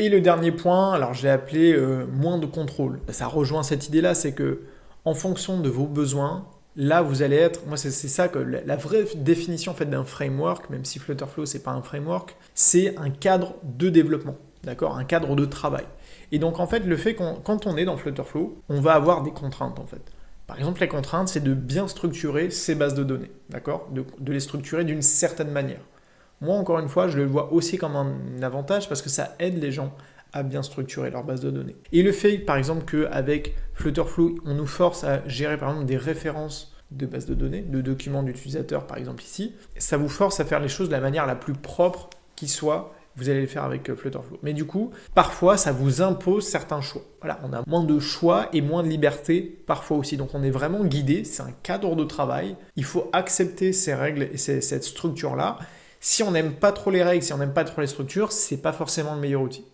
Et le dernier point, alors j'ai appelé moins de contrôle. Ça rejoint cette idée-là, c'est que en fonction de vos besoins, là vous allez être, moi c'est ça que la vraie définition en fait d'un framework, même si Flutterflow c'est pas un framework, c'est un cadre de développement, d'accord, un cadre de travail. Et donc en fait le fait qu'on quand on est dans Flutterflow, on va avoir des contraintes en fait. Par exemple, les contraintes, c'est de bien structurer ces bases de données, d'accord, de les structurer d'une certaine manière. Moi, encore une fois, je le vois aussi comme un avantage parce que ça aide les gens à bien structurer leur base de données. Et le fait, par exemple, qu'avec Flutterflow, on nous force à gérer, par exemple, des références de bases de données, de documents d'utilisateurs, par exemple ici, ça vous force à faire les choses de la manière la plus propre qui soit. Vous allez le faire avec Flutterflow. Mais du coup, parfois, ça vous impose certains choix. Voilà, on a moins de choix et moins de liberté parfois aussi. Donc on est vraiment guidé, c'est un cadre de travail. Il faut accepter ces règles et cette structure-là. Si on n'aime pas trop les règles, si on n'aime pas trop les structures, c'est pas forcément le meilleur outil.